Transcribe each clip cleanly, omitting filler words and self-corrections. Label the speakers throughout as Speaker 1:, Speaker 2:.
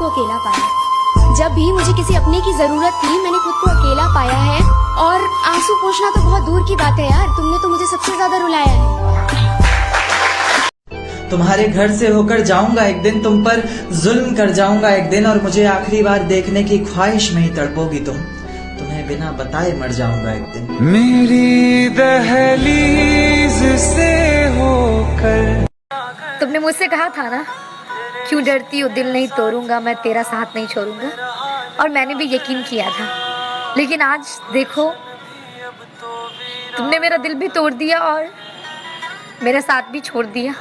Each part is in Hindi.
Speaker 1: को अकेला पाया। जब भी मुझे किसी अपने की जरूरत थी मैंने खुद को अकेला पाया है। और आंसू पोंछना तो बहुत दूर की बात है यार, तुमने तो मुझे सबसे ज्यादा रुलाया है।
Speaker 2: तुम्हारे घर से होकर जाऊंगा एक दिन, तुम पर जुल्म कर जाऊंगा एक दिन, और मुझे आखिरी बार देखने की ख्वाहिश में ही तड़पोगी तुम। तुम्हें बिना बताए मर जाऊंगा एक दिन।
Speaker 3: मेरी दहलीज से होकर।
Speaker 4: तुमने मुझसे कहा था ना, क्यों डरती हो, दिल नहीं तोड़ूंगा, मैं तेरा साथ नहीं छोड़ूंगा। और मैंने भी यकीन किया था, लेकिन आज देखो तुमने मेरा दिल भी तोड़ दिया और मेरा साथ भी छोड़ दिया।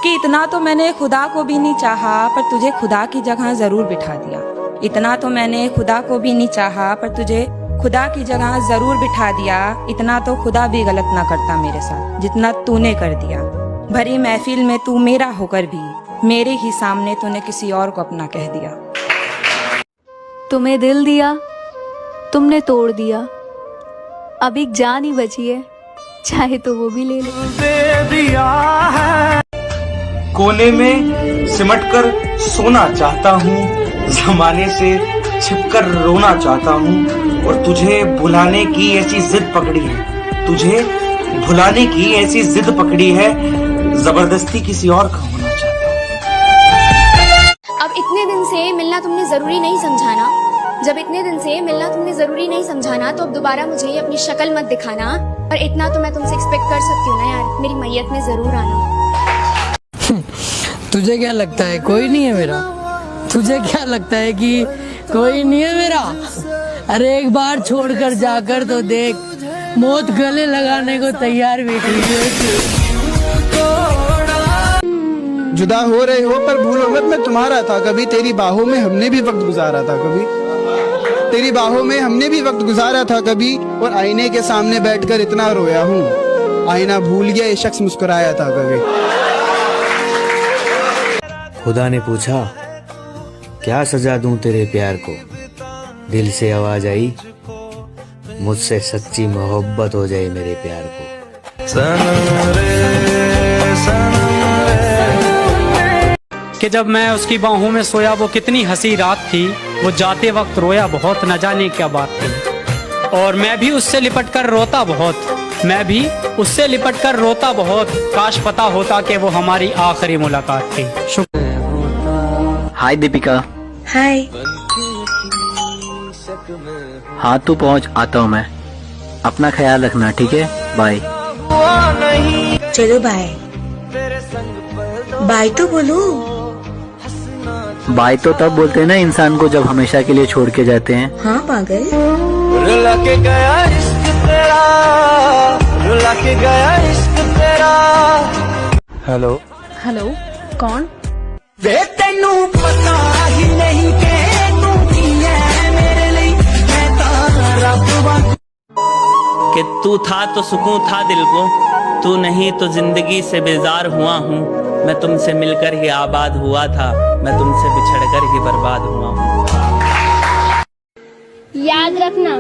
Speaker 5: कि इतना तो मैंने खुदा को भी नहीं चाहा, पर तुझे खुदा की जगह जरूर बिठा दिया। इतना तो मैंने खुदा को भी नहीं चाहा, पर तुझे खुदा की जगह जरूर बिठा दिया। इतना तो खुदा भी गलत ना करता मेरे साथ जितना तूने कर दिया। भरी महफिल में तू मेरा होकर भी मेरे ही सामने तूने किसी और को अपना कह दिया।
Speaker 6: तुम्हें दिल दिया, तुमने तोड़ दिया। अब एक जान ही बची है, चाहे तो वो भी ले लो।
Speaker 3: कोने में सिमटकर सोना चाहता हूँ, जमाने से छिपकर रोना चाहता हूँ, और तुझे भुलाने की ऐसी जिद पकड़ी है, तुझे भुलाने की ऐसी जिद पकड़ी है, जबरदस्ती किसी और का होना चाहता हूँ।
Speaker 1: अब इतने दिन से मिलना तुमने जरूरी नहीं समझा ना, जब इतने दिन से मिलना तुमने जरूरी नहीं समझा ना, तो अब दोबारा मुझे अपनी शक्ल मत दिखाना। और इतना तो मैं तुमसे एक्सपेक्ट कर सकती हूँ ना यार, मेरी मैयत में जरूर आना।
Speaker 7: तुझे क्या लगता है कोई नहीं है मेरा? तुझे क्या लगता है कि कोई नहीं है मेरा? अरे एक बार छोड़कर जाकर तो देख, मौत गले लगाने को तैयार बैठी है।
Speaker 8: जुदा हो रहे हो पर भूलो मत मैं तुम्हारा था कभी, तेरी बाहों में हमने भी वक्त गुजारा था कभी, तेरी बाहों में हमने भी वक्त गुजारा था कभी। और आईने के सामने बैठकर इतना रोया हूँ, आईना भूल गया ये शख्स मुस्कुराया था कभी।
Speaker 9: खुदा ने पूछा क्या सजा दूं तेरे प्यार को, दिल से आवाज आई मुझसे सच्ची मोहब्बत हो जाए मेरे प्यार को।
Speaker 10: कि जब मैं उसकी बाहों में सोया वो कितनी हंसी रात थी, वो जाते वक्त रोया बहुत, न जाने क्या बात थी। और मैं भी उससे लिपट कर रोता बहुत, मैं भी उससे लिपट कर रोता बहुत, काश पता होता कि वो हमारी आखिरी मुलाकात थी। शुक्र।
Speaker 11: हाय दीपिका।
Speaker 4: हाय।
Speaker 11: हाँ तू पहुँच, आता हूँ मैं। अपना ख्याल रखना, ठीक है? बाय।
Speaker 4: चलो बाय। बाय तो बोलो।
Speaker 11: बाय तो तब बोलते हैं ना इंसान को जब हमेशा के लिए छोड़ के जाते हैं।
Speaker 4: हाँ पागल।
Speaker 3: रुला के गया इश्क तेरा, रुला के गया इश्क तेरा। हेलो।
Speaker 6: हेलो, कौन?
Speaker 3: वे तेनू पता ही नहीं के तू की है मेरे लिए, मैं तारा रब
Speaker 12: कि तू था तो सुकून था दिल को, तू नहीं तो जिंदगी से बेजार हुआ हूँ। मैं तुमसे मिलकर ही आबाद हुआ था, मैं तुमसे बिछड़कर ही बर्बाद हुआ हूँ।
Speaker 13: याद रखना,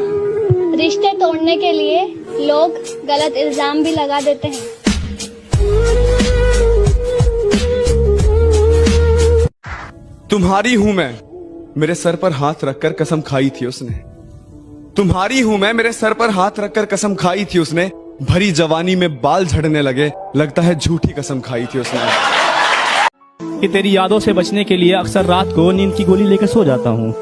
Speaker 13: रिश्ते तोड़ने के लिए लोग गलत इल्जाम भी लगा देते हैं।
Speaker 8: तुम्हारी हूँ मैं, मेरे सर पर हाथ रखकर कसम खाई थी उसने। तुम्हारी हूँ मैं, मेरे सर पर हाथ रखकर कसम खाई थी उसने। भरी जवानी में बाल झड़ने लगे, लगता है झूठी कसम खाई थी उसने।
Speaker 10: कि तेरी यादों से बचने के लिए अक्सर रात को नींद की गोली लेकर सो जाता हूँ,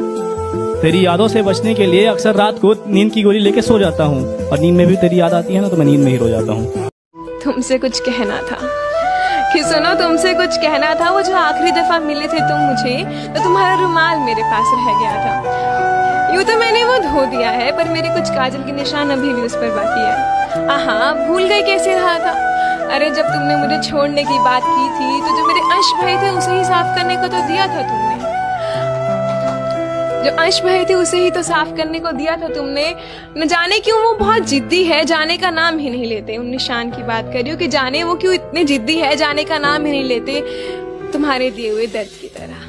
Speaker 10: तेरी यादों से बचने के लिए अक्सर रात को नींद की गोली लेकर सो जाता हूँ, और नींद में भी तेरी याद आती है ना, तो मैं नींद में ही रो जाता हूँ।
Speaker 5: तुमसे कुछ कहना था कि सुनो, तुमसे कुछ कहना था। वो जो आखिरी दफा मिले थे तुम मुझे, तो तुम्हारा रुमाल मेरे पास रह गया था। यूँ तो मैंने वो धो दिया है, पर मेरे कुछ काजल के निशान अभी भी उस पर बाकी है। हाँ, भूल गई कैसे रहा था? अरे जब तुमने मुझे छोड़ने की बात की थी, तो जो मेरे अंश भाई थे उसे ही साफ करने को तो दिया था तुमने। जो अंश भाई थे उसे ही तो साफ करने को दिया था तुमने। न जाने क्यों वो बहुत जिद्दी है, जाने का नाम ही नहीं लेते। उन निशान की बात कर रही हूँ कि जाने वो क्यों इतने जिद्दी है, जाने का नाम ही नहीं लेते, तुम्हारे दिए हुए दर्द की तरह।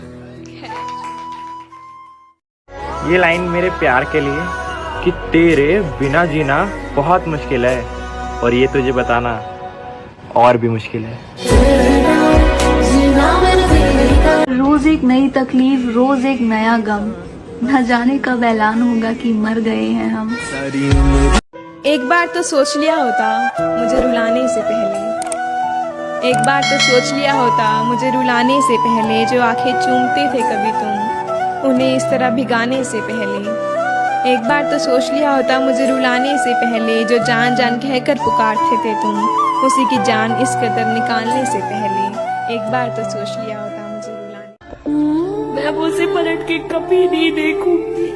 Speaker 14: ये लाइन मेरे प्यार के लिए कि तेरे बिना जीना बहुत मुश्किल है, और ये तुझे बताना और भी मुश्किल है।
Speaker 6: रोज एक नई तकलीफ, रोज एक नया गम, न जाने कब ऐलान होगा कि मर गए हैं हम।
Speaker 5: एक बार तो सोच लिया होता मुझे रुलाने से पहले, एक बार तो सोच लिया होता मुझे रुलाने से पहले, जो आंखें चूमते थे कभी तुम उन्हें इस तरह भिगाने से पहले। एक बार तो सोच लिया होता मुझे रुलाने से पहले, जो जान जान कहकर पुकारते थे तुम उसी की जान इस कदर निकालने से पहले। एक बार तो सोच लिया होता मुझे रुलाने। मैं उसे पलट के कभी नहीं देखूंगी,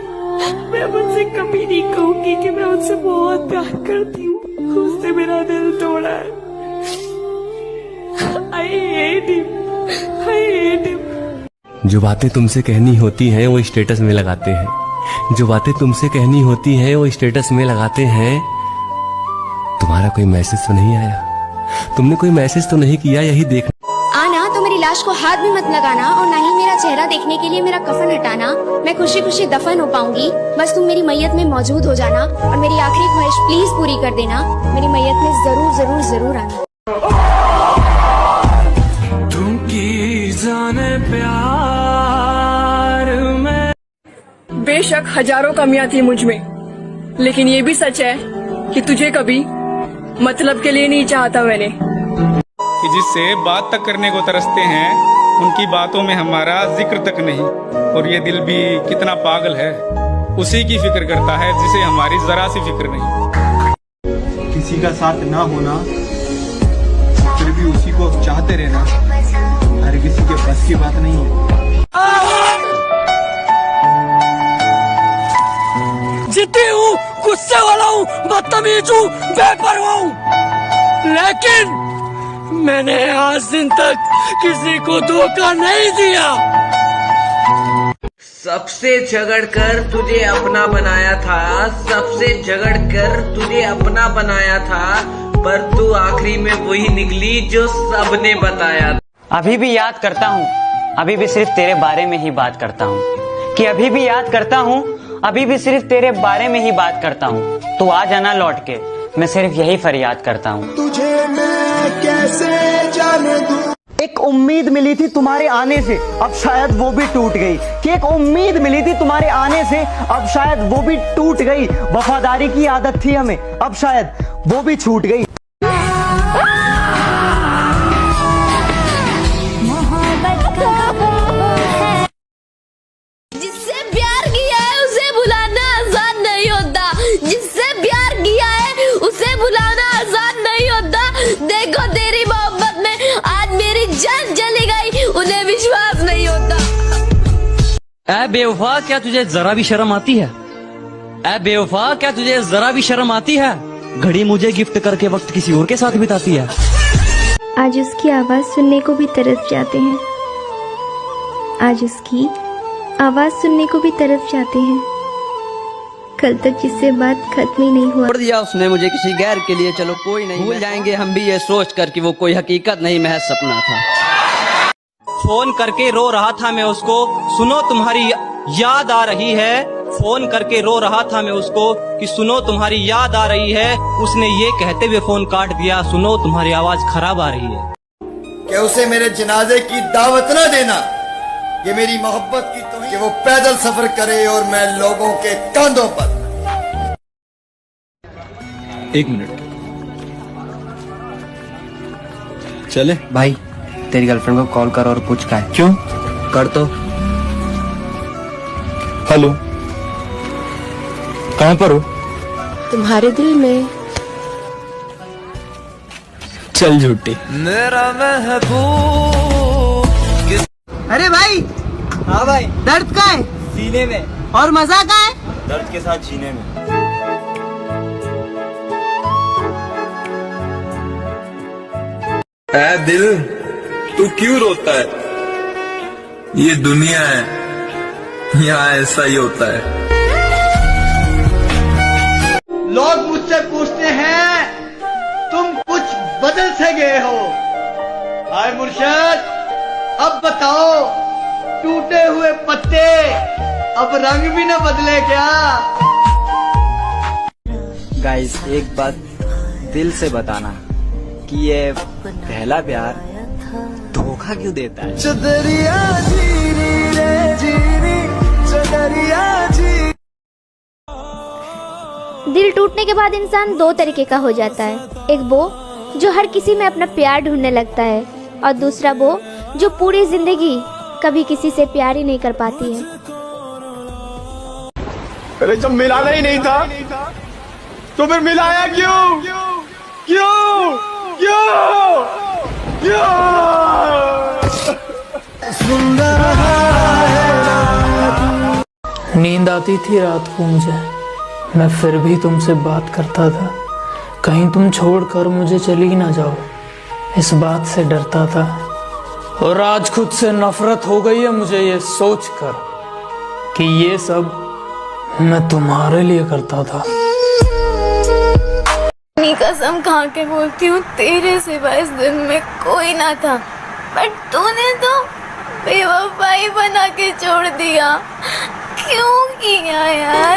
Speaker 5: मैं मुझसे कभी नहीं कहूंगी कि मैं उससे बहुत प्यार करती हूँ, उसने मेरा दिल तोड़ा है। I hate him. I hate him.
Speaker 15: जो बातें तुमसे कहनी होती हैं वो स्टेटस में लगाते हैं, जो बातें तुमसे कहनी होती हैं वो स्टेटस में लगाते हैं। तुम्हारा कोई मैसेज तो नहीं आया, तुमने कोई मैसेज तो नहीं किया, यही देख
Speaker 1: आना तो मेरी लाश को हाथ भी मत लगाना और ना ही मेरा चेहरा देखने के लिए मेरा कफन हटाना। मैं खुशी खुशी दफन हो पाऊंगी, बस तुम मेरी मैयत में मौजूद हो जाना और मेरी आखिरी ख्वाहिश प्लीज पूरी कर देना, मेरी मैयत में जरूर जरूर जरूर आना।
Speaker 16: बेशक हजारों कमियां थी मुझ में, लेकिन ये भी सच है कि तुझे कभी मतलब के लिए नहीं चाहता मैंने।
Speaker 17: कि जिससे बात तक करने को तरसते हैं उनकी बातों में हमारा जिक्र तक नहीं, और ये दिल भी कितना पागल है, उसी की फिक्र करता है जिसे हमारी जरा सी फिक्र नहीं।
Speaker 8: किसी का साथ ना होना फिर भी उसी को चाहते रहना हर किसी के बस की बात नहीं है।
Speaker 7: जिद्दी हूँ, गुस्से वाला हूँ, बदतमीज हूँ, बेपरवाह हूँ, लेकिन मैंने आज दिन तक किसी को धोखा नहीं दिया।
Speaker 12: सबसे झगड़कर तुझे अपना बनाया था, सबसे झगड़कर तुझे अपना बनाया था, पर तू आखिरी में वही निकली जो सबने बताया।
Speaker 18: अभी भी याद करता हूँ, अभी भी सिर्फ तेरे बारे में ही बात करता हूँ, कि अभी भी याद करता हूँ, अभी भी सिर्फ तेरे बारे में ही बात करता हूँ। तू आ जाना लौट के, मैं सिर्फ यही फरियाद करता हूँ।
Speaker 8: तुझे मैं कैसे जाने दूं।
Speaker 18: एक उम्मीद मिली थी तुम्हारे आने से, अब शायद वो भी टूट गई। कि एक उम्मीद मिली थी तुम्हारे आने से, अब शायद वो भी टूट गई। वफादारी की आदत थी हमें, अब शायद वो भी छूट गई।
Speaker 4: जिससे प्यार किया है उसे भुलाना आसान नहीं होता, जिससे प्यार किया है उसे भुलाना आसान नहीं होता। देखो तेरी मोहब्बत में आज मेरी जान चली गई, उन्हें विश्वास नहीं होता।
Speaker 10: ऐ बेवफा, क्या तुझे जरा भी शर्म आती है? ऐ बेवफा, क्या तुझे जरा भी शर्म आती है? घड़ी मुझे गिफ्ट करके वक्त किसी और के साथ बिताती है।
Speaker 13: आज उसकी आवाज सुनने को भी तरस जाते हैं, आज उसकी आवाज सुनने को भी तरस जाते हैं। कल तक जिससे बात खत्म ही नहीं हुआ।
Speaker 19: छोड़ दिया उसने मुझे किसी गैर के लिए, चलो कोई नहीं, भूल जाएंगे हम भी ये सोच कर कि वो कोई हकीकत नहीं महज सपना था।
Speaker 12: फोन करके रो रहा था मैं उसको, सुनो तुम्हारी याद आ रही है। फोन करके रो रहा था मैं उसको कि सुनो तुम्हारी याद आ रही है। उसने ये कहते हुए फोन काट दिया, सुनो तुम्हारी आवाज खराब आ रही है।
Speaker 20: कि उसे मेरे जनाजे की दावत न देना, ये मेरी मोहब्बत की तो कि वो पैदल सफर करे और मैं लोगों के कंधों पर।
Speaker 8: एक मिनट
Speaker 19: चले भाई, तेरी गर्लफ्रेंड को कॉल कर और पूछ का है।
Speaker 8: क्यों?
Speaker 19: कर तो।
Speaker 8: हेलो, कहाँ पर हो?
Speaker 5: तुम्हारे दिल में।
Speaker 8: चल झूठी।
Speaker 20: मेरा महबूब।
Speaker 7: अरे भाई।
Speaker 20: हाँ भाई।
Speaker 7: दर्द का है
Speaker 20: सीने में,
Speaker 7: और मजा का है
Speaker 20: दर्द के साथ सीने में।
Speaker 21: ऐ दिल, तू क्यों रोता है? ये दुनिया है, यहाँ ऐसा ही होता है।
Speaker 20: लोग मुझसे पूछते हैं तुम कुछ बदल से गए हो। हाय मुर्शद, अब बताओ, टूटे हुए पत्ते अब रंग भी न बदले क्या?
Speaker 19: गाइस, एक बात दिल से बताना कि ये पहला प्यार धोखा धोखा क्यों देता है?
Speaker 2: चदरिया जीनी रे जीनी, चदरिया जी।
Speaker 22: दिल टूटने के बाद इंसान दो तरीके का हो जाता है, एक वो जो हर किसी में अपना प्यार ढूंढने लगता है और दूसरा वो जो पूरी जिंदगी कभी किसी से प्यार ही नहीं कर पाती है।
Speaker 2: अरे जब मिलाना ही नहीं था तो फिर मिलाया क्यों? क्यों? क्यों? क्यों?
Speaker 23: नींद आती थी रात को मुझे, मैं फिर भी तुमसे बात करता था। कहीं तुम छोड़कर मुझे चली ही ना जाओ, इस बात से डरता था। और आज खुद से नफरत हो गई है मुझे ये सोचकर कि ये सब मैं तुम्हारे लिए करता था।
Speaker 4: अपनी कसम खा के बोलती हूँ, तेरे सिवा इस दिन में कोई ना था, बट तूने तो बेवफाई बना के छोड़ दिया। क्यों किया यार?